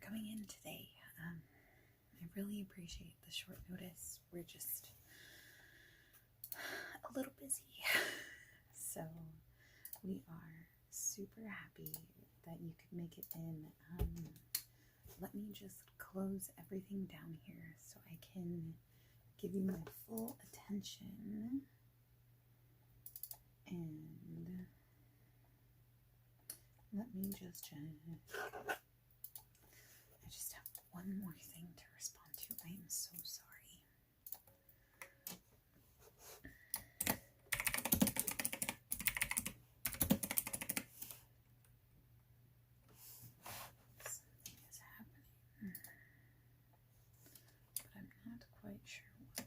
coming in today. I really appreciate the short notice. We're just a little busy. So we are super happy that you could make it in. Let me just close everything down here so I can give you my full attention. And let me just check. I just have one more thing to respond to. I am so sorry. Something is happening, but I'm not quite sure what.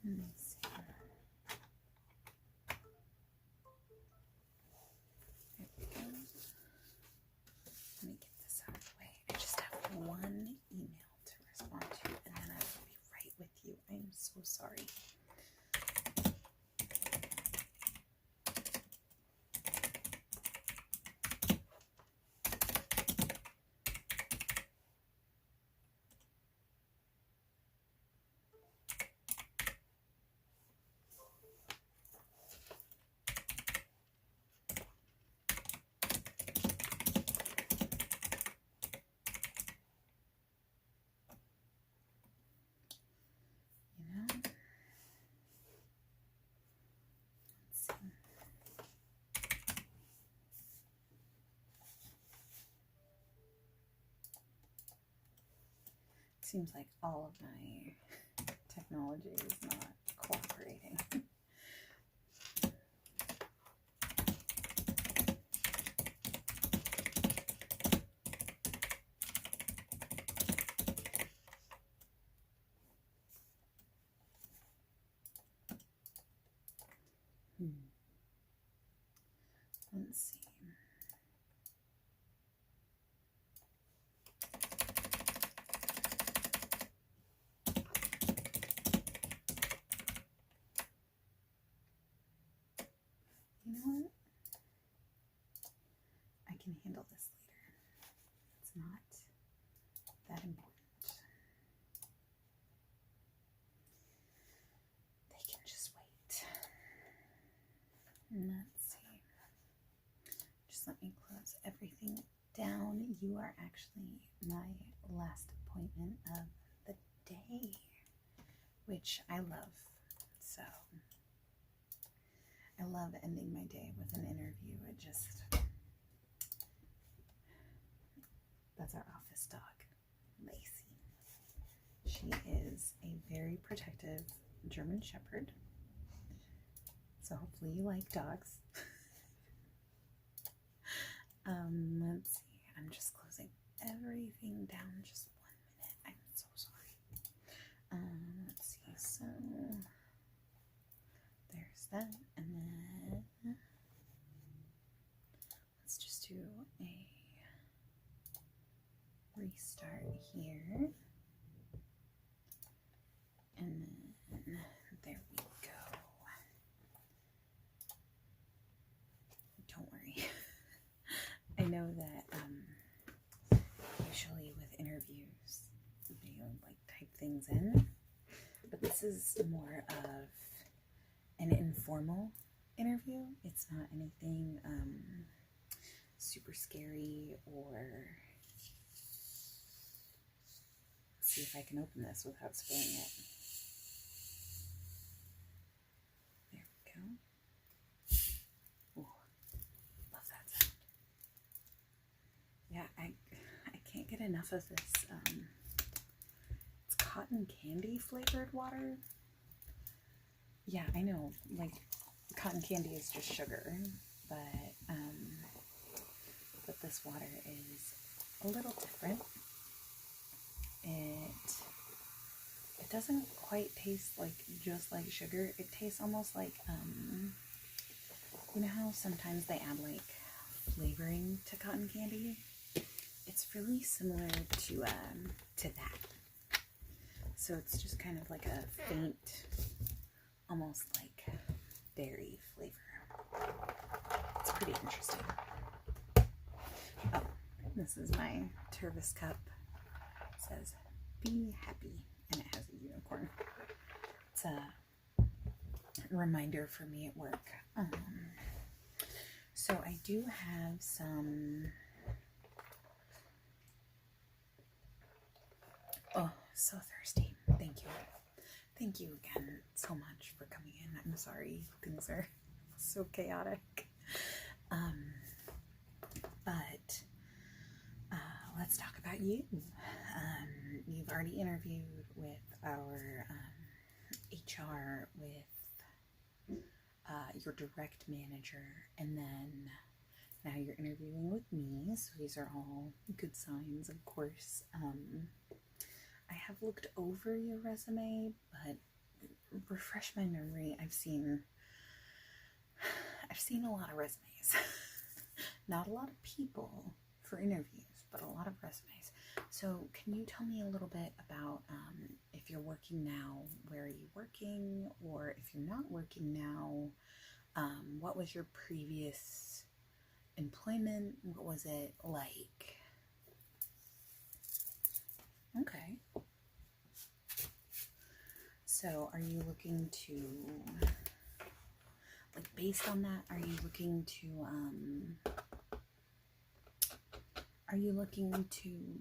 Let me see. There we go. Let me get this out of the way. I just have one email to respond to, and then I will be right with you. I am so sorry. Seems like all of my technology is not cooperating. Let's see. You know what? I can handle this later. It's not that important. They can just wait. Let's see. Just let me close everything down. You are actually my last appointment of the day, which I love. So I love ending my day with an interview. It just, that's our office dog, Lacey. She is a very protective German Shepherd. So hopefully you like dogs. Let's see. I'm just closing everything down. Just 1 minute. I'm so sorry. Let's see. So there's that, and then let's just do a restart here, and then there we go. Don't worry. I know that usually with interviews you like type things in, but this is more of an informal interview. It's not anything super scary. Or let's see if I can open this without spilling it. There we go. Ooh, love that sound. Yeah, I can't get enough of this. It's cotton candy flavored water. Yeah, I know, like, cotton candy is just sugar, but this water is a little different. It doesn't quite taste like just like sugar. It tastes almost like, you know how sometimes they add like flavoring to cotton candy? It's really similar to that. So it's just kind of like a faint almost like dairy flavor. It's pretty interesting. Oh, this is my Tervis cup. It says, "Be happy," and it has a unicorn. It's a reminder for me at work. So I do have some, oh, so thirsty. Thank you. Thank you again so much for coming in. I'm sorry, things are so chaotic. But let's talk about you. You've already interviewed with our HR, with your direct manager, and then now you're interviewing with me, so these are all good signs, of course. I have looked over your resume, but refresh my memory. I've seen a lot of resumes. Not a lot of people for interviews, but a lot of resumes. So can you tell me a little bit about if you're working now, where are you working? Or if you're not working now, what was your previous employment? What was it like? Okay. So are you looking to, like, based on that, are you looking to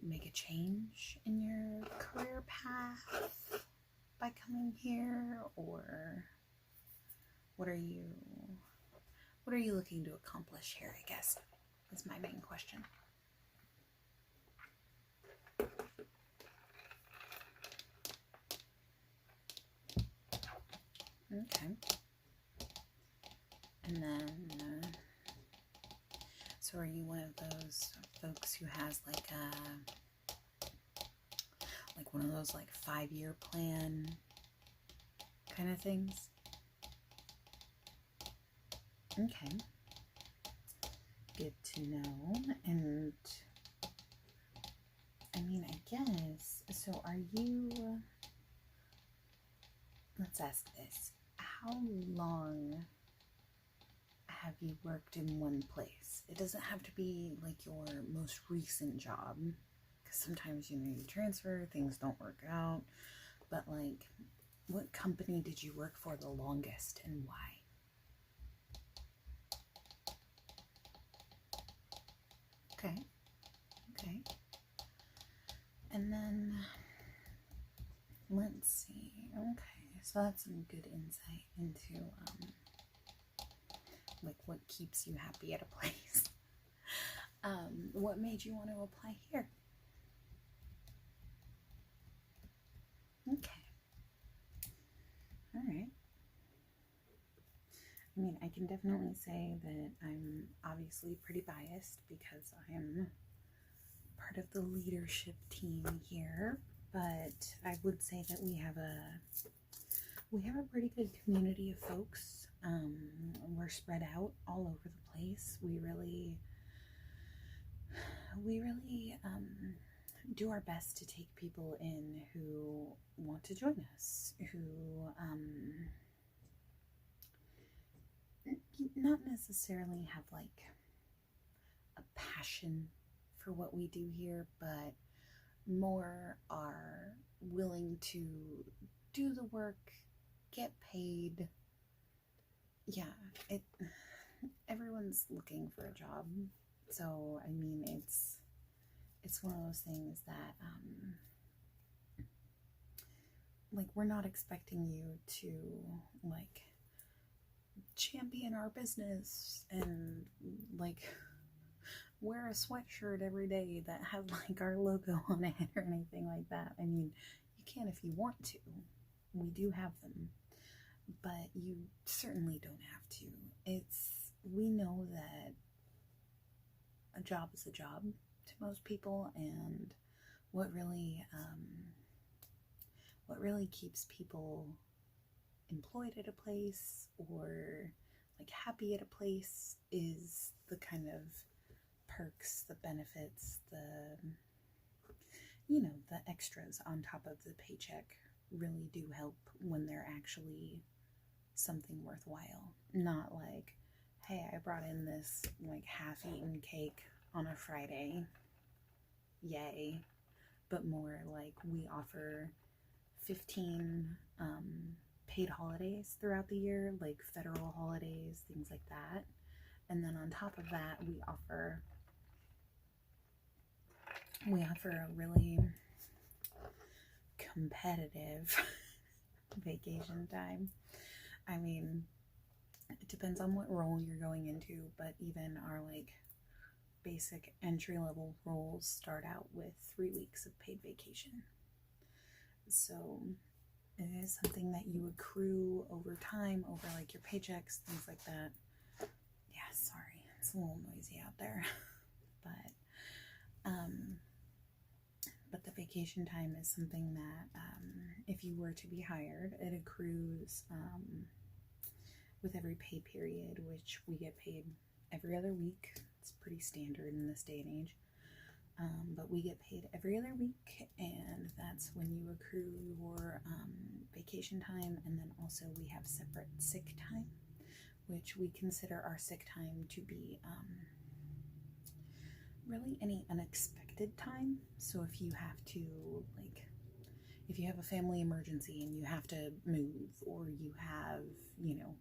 make a change in your career path by coming here, or what are you looking to accomplish here, I guess, is my main question. Okay. And then, so are you one of those folks who has like one of those like 5-year plan kind of things? Okay. Good to know. And I mean, I guess, so are you, let's ask this. How long have you worked in one place? It doesn't have to be like your most recent job, because sometimes, you transfer, things don't work out. But like, what company did you work for the longest and why? Okay. And then, let's see. Okay, so that's some good insight into like what keeps you happy at a place. What made you want to apply here? Okay. All right. I mean, I can definitely say that I'm obviously pretty biased because I am part of the leadership team here, but I would say that we have a pretty good community of folks. We're spread out all over the place. We really do our best to take people in who want to join us, who not necessarily have like a passion for what we do here, but more are willing to do the work, get paid. Yeah, everyone's looking for a job. So, I mean, it's one of those things that, like, we're not expecting you to, like, champion our business and, like, wear a sweatshirt every day that has, like, our logo on it or anything like that. I mean, you can if you want to. We do have them. But you certainly don't have to. We know that a job is a job to most people, and what really keeps people employed at a place or like happy at a place is the kind of perks, the benefits, the extras on top of the paycheck really do help when they're actually something worthwhile. Not like, hey, I brought in this like half-eaten cake on a Friday, yay, but more like we offer 15 paid holidays throughout the year, like federal holidays, things like that. And then on top of that, we offer a really competitive vacation time. I mean, it depends on what role you're going into, but even our like basic entry-level roles start out with 3 weeks of paid vacation. So it is something that you accrue over time, over like your paychecks, things like that. Yeah, sorry, it's a little noisy out there. But the vacation time is something that if you were to be hired, it accrues with every pay period, which we get paid every other week. It's pretty standard in this day and age. But we get paid every other week, and that's when you accrue your vacation time. And then also we have separate sick time, which we consider our sick time to be really any unexpected time. So if you have to, like, if you have a family emergency and you have to move, or you have, you know,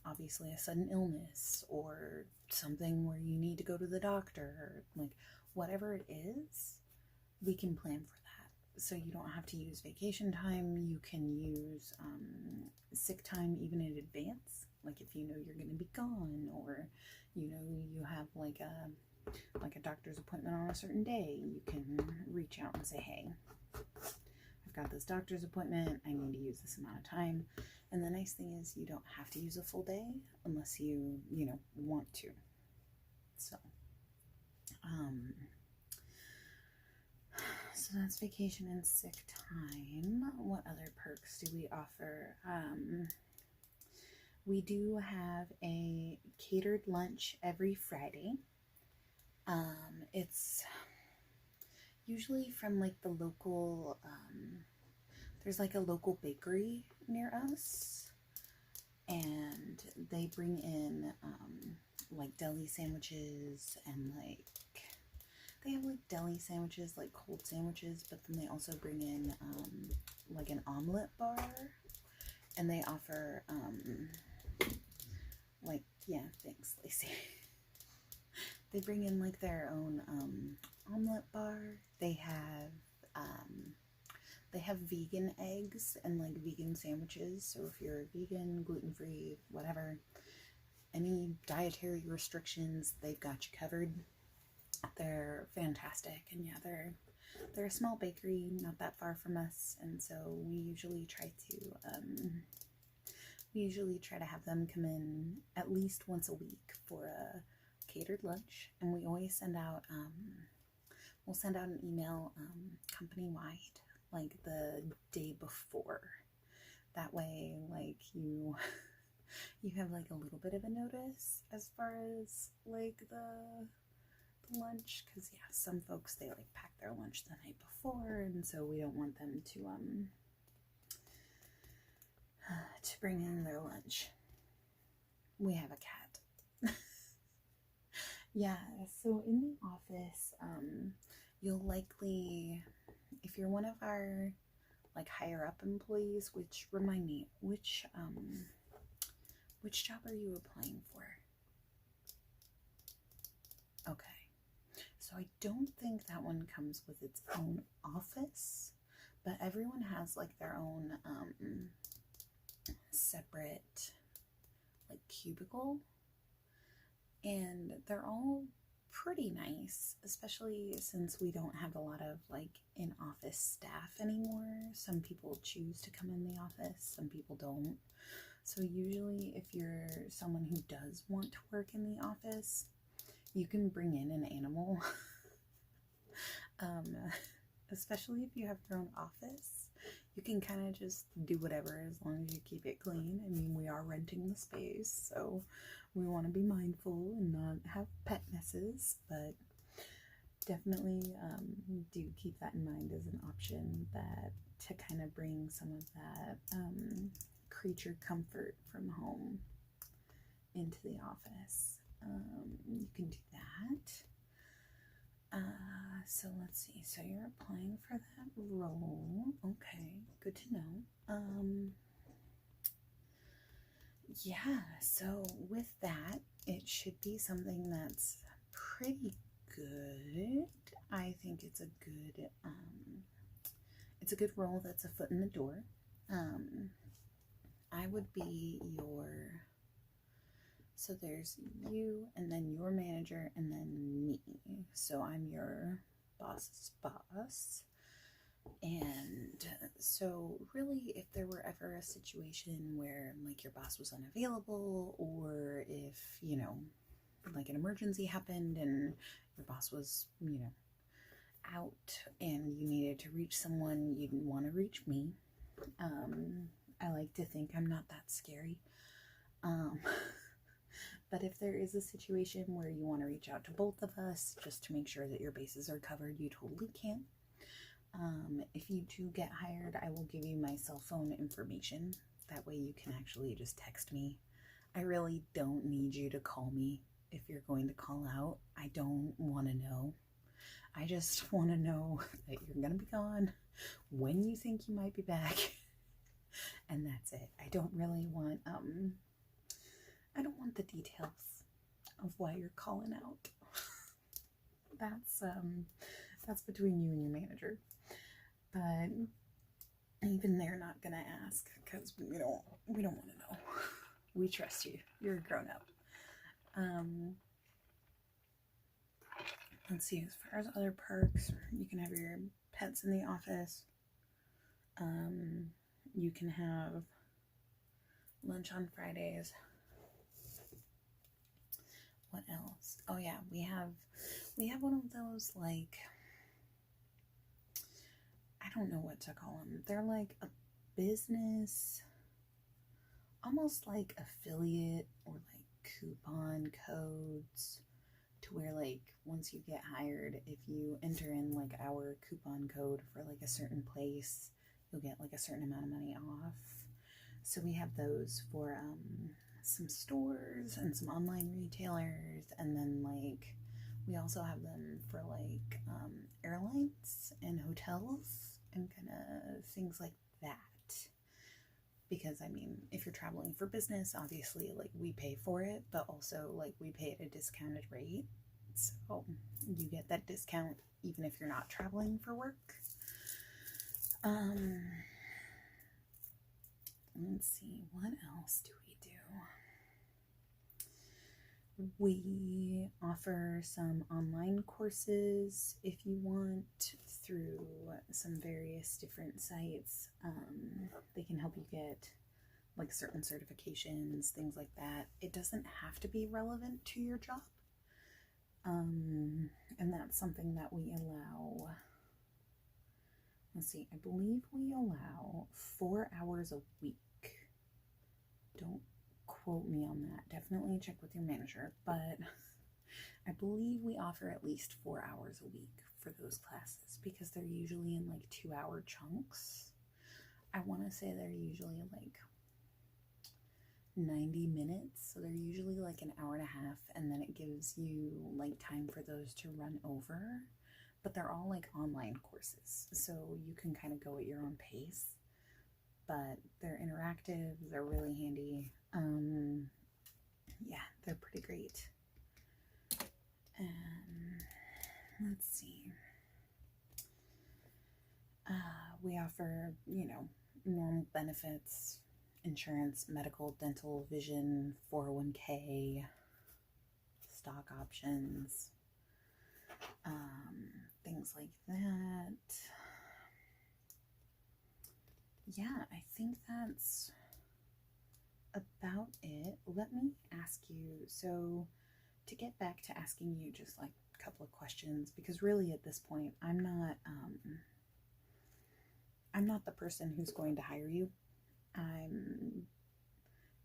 obviously a sudden illness or something where you need to go to the doctor, or like whatever it is, we can plan for that. So you don't have to use vacation time. You can use sick time even in advance. Like if you know you're going to be gone, or you know you have like a doctor's appointment on a certain day, you can reach out and say, hey, I've got this doctor's appointment, I need to use this amount of time. And the nice thing is you don't have to use a full day unless you know, want to. So, so that's vacation and sick time. What other perks do we offer? We do have a catered lunch every Friday. It's usually from like the local, there's like a local bakery near us, and they bring in like deli sandwiches, and like they have like deli sandwiches, like cold sandwiches, but then they also bring in like an omelet bar, and they offer like, yeah, thanks Lacey. They bring in like their own omelet bar. They have vegan eggs and like vegan sandwiches. So if you're vegan, gluten-free, whatever, any dietary restrictions, they've got you covered. They're fantastic. And yeah, they're a small bakery, not that far from us, and so we usually try to have them come in at least once a week for a catered lunch. And we always send out we'll send out an email company-wide like the day before. That way, like, you have like a little bit of a notice as far as like the lunch, because yeah, some folks, they like pack their lunch the night before, and so we don't want them to bring in their lunch. We have a cat. Yeah, so in the office, you'll likely, if you're one of our like higher up employees, which, remind me, which job are you applying for? Okay, so I don't think that one comes with its own office, but everyone has like their own separate like cubicle, and they're all pretty nice, especially since we don't have a lot of like in-office staff anymore. Some people choose to come in the office, some people don't. So usually if you're someone who does want to work in the office, you can bring in an animal. Especially if you have your own office, you can kind of just do whatever as long as you keep it clean. I mean, we are renting the space, so we want to be mindful and not have pet messes, but definitely do keep that in mind as an option, that to kind of bring some of that creature comfort from home into the office. You can do that. So let's see. So you're applying for that role. Okay, good to know. Yeah, so with that, it should be something that's pretty good. I think it's a good role that's a foot in the door. I would be so there's you and then your manager and then me. So I'm your boss's boss. And so really, if there were ever a situation where like your boss was unavailable, or if, like an emergency happened and your boss was, out and you needed to reach someone, you'd want to reach me. I like to think I'm not that scary. But if there is a situation where you want to reach out to both of us just to make sure that your bases are covered, you totally can. If you do get hired, I will give you my cell phone information. That way you can actually just text me. I really don't need you to call me if you're going to call out. I don't want to know. I just want to know that you're going to be gone, when you think you might be back, and that's it. I don't really want, I don't want the details of why you're calling out. That's between you and your manager. But even they're not gonna ask because we don't want to know. We trust you. You're a grown up. Let's see. As far as other perks, you can have your pets in the office. You can have lunch on Fridays. What else? Oh yeah, we have one of those, like, I don't know what to call them. They're like a business, almost like affiliate or like coupon codes, to where like once you get hired, if you enter in like our coupon code for like a certain place, you'll get like a certain amount of money off. So we have those for some stores and some online retailers, and then like we also have them for like airlines and hotels and kind of things like that. Because I mean, if you're traveling for business, obviously like we pay for it, but also like we pay at a discounted rate, so you get that discount even if you're not traveling for work. Let's see, what else do we do? We offer some online courses if you want, through some various different sites. They can help you get like certain certifications, things like that. It doesn't have to be relevant to your job. And that's something that we allow. Let's see, I believe we allow 4 hours a week. Don't quote me on that. Definitely check with your manager, but I believe we offer at least 4 hours a week for those classes, because they're usually in like 2-hour chunks. I want to say they're usually like 90 minutes, so they're usually like an hour and a half, and then it gives you like time for those to run over. But they're all like online courses, so you can kind of go at your own pace. But they're interactive, they're really handy. Yeah, they're pretty great. Let's see. We offer, normal benefits, insurance, medical, dental, vision, 401k, stock options, things like that. Yeah, I think that's about it. Let me ask you, so to get back to asking you just like a couple of questions, because really at this point I'm not the person who's going to hire you.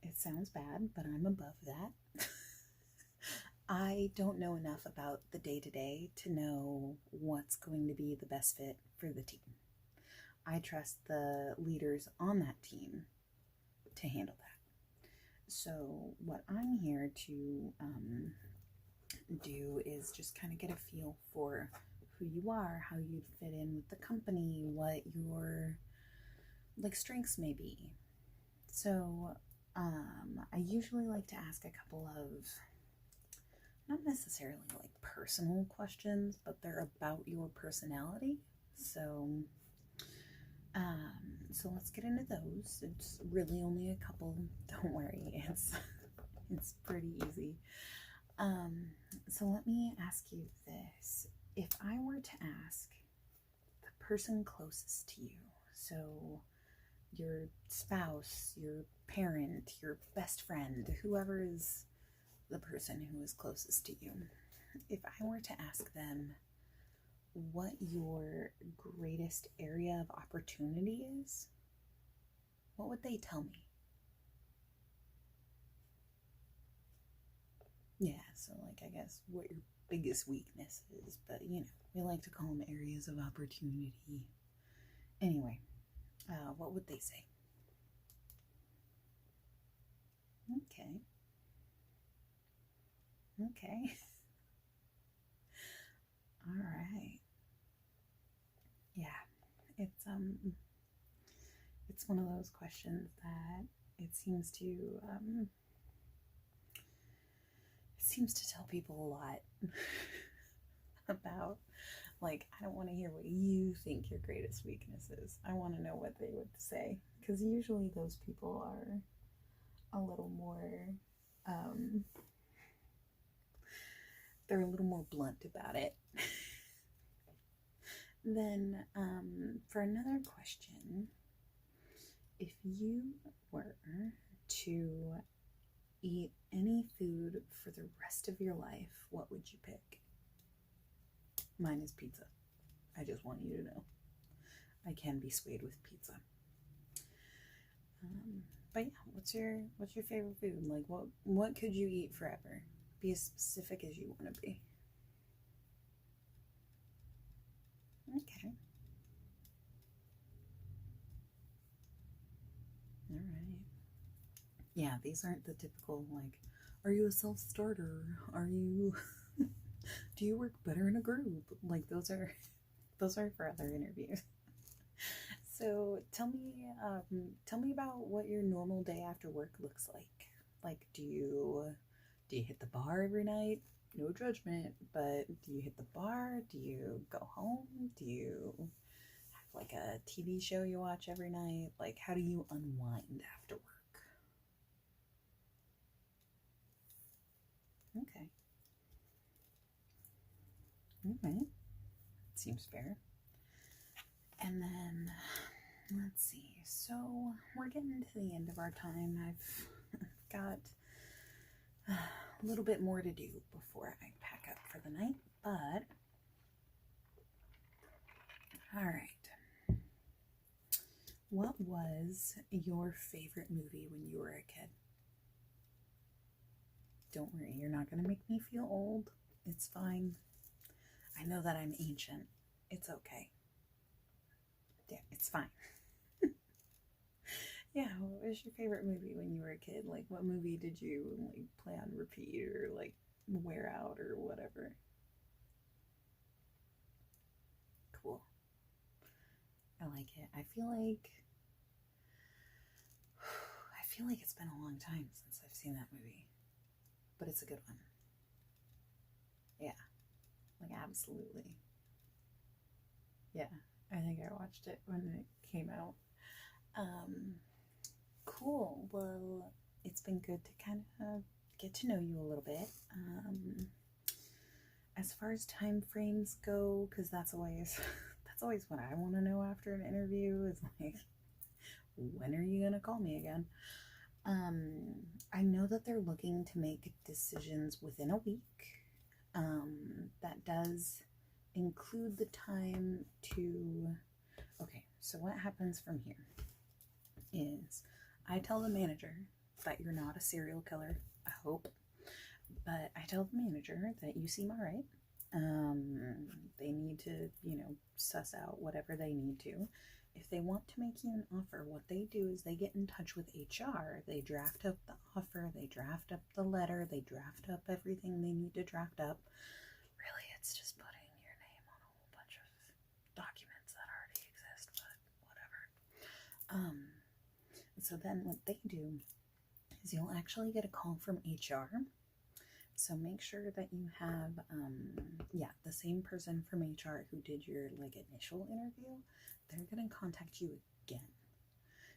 It sounds bad, but I'm above that. I don't know enough about the day-to-day to know what's going to be the best fit for the team. I trust the leaders on that team to handle that. So what I'm here to do is just kind of get a feel for who you are, how you'd fit in with the company, what your like strengths may be. So I usually like to ask a couple of not necessarily like personal questions, but they're about your personality. So so let's get into those. It's really only a couple. Don't worry, it's pretty easy. So let me ask you this. If I were to ask the person closest to you, so your spouse, your parent, your best friend, whoever is the person who is closest to you, if I were to ask them what your greatest area of opportunity is, what would they tell me? Yeah, so like I guess what your biggest weakness is, but you know, we like to call them areas of opportunity. Anyway, what would they say? Okay. Okay. All right. Yeah. It's one of those questions that it seems to tell people a lot about. Like, I don't want to hear what you think your greatest weakness is. I want to know what they would say, because usually those people are a little more they're a little more blunt about it. Then for another question, if you were to eat any food for the rest of your life, what would you pick? Mine is pizza. I just want you to know. I can be swayed with pizza. But yeah, what's your favorite food? Like what could you eat forever? Be as specific as you want to be. Okay. All right. Yeah, these aren't the typical like, are you a self-starter? Are you do you work better in a group? Like those are for other interviews. So tell me about what your normal day after work looks like. Like, do you hit the bar every night? No judgment, but do you hit the bar? Do you go home? Do you have like a TV show you watch every night? Like, how do you unwind after work? Okay. Okay. Seems fair. And then let's see. So we're getting to the end of our time. I've got a little bit more to do before I pack up for the night, but all right. What was your favorite movie when you were a kid? Don't worry, you're not going to make me feel old. It's fine. I know that I'm ancient. It's okay. Yeah, it's fine. Yeah, what was your favorite movie when you were a kid? Like, what movie did you like play on repeat or like wear out or whatever? Cool. I like it. I feel like it's been a long time since I've seen that movie, but it's a good one. Yeah, like absolutely. Yeah, I think I watched it when it came out. Cool. Well, it's been good to kind of get to know you a little bit. As far as time frames go, because that's always what I want to know after an interview is like, when are you gonna call me again? I know that they're looking to make decisions within a week. That does include the time to. Okay, so what happens from here is I tell the manager that you're not a serial killer, I hope, but I tell the manager that you seem all right. They need to, suss out whatever they need to. if they want to make you an offer, what they do is they get in touch with HR. They draft up the offer, they draft up the letter, they draft up everything they need to draft up. Really, it's just putting your name on a whole bunch of documents that already exist, but whatever. So then what they do is you'll actually get a call from HR. So make sure that you have, the same person from HR who did your initial interview. They're going to contact you again.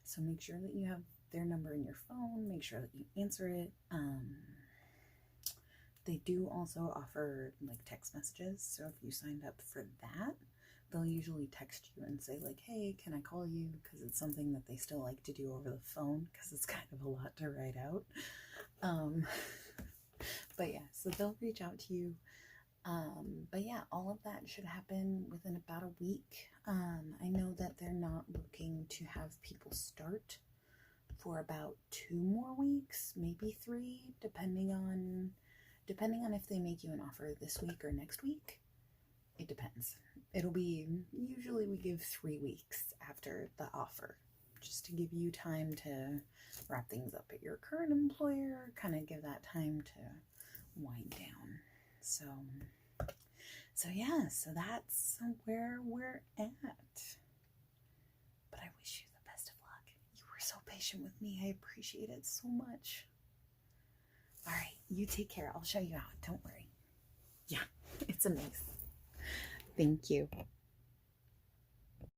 So make sure that you have their number in your phone. Make sure that you answer it. They do also offer text messages. So if you signed up for that, they'll usually text you and say hey, can I call you? Because it's something that they still like to do over the phone because it's kind of a lot to write out. But yeah, so they'll reach out to you. But yeah, all of that should happen within about a week. I know that they're not looking to have people start for about 2 more weeks, maybe 3, depending on if they make you an offer this week or next week. It depends. It'll be, usually we give 3 weeks after the offer, just to give you time to wrap things up at your current employer, kind of give that time to wind down. So yeah, so that's where we're at. But I wish you the best of luck. You were so patient with me. I appreciate it so much. All right, you take care. I'll show you out. Don't worry. Yeah, it's amazing. Thank you.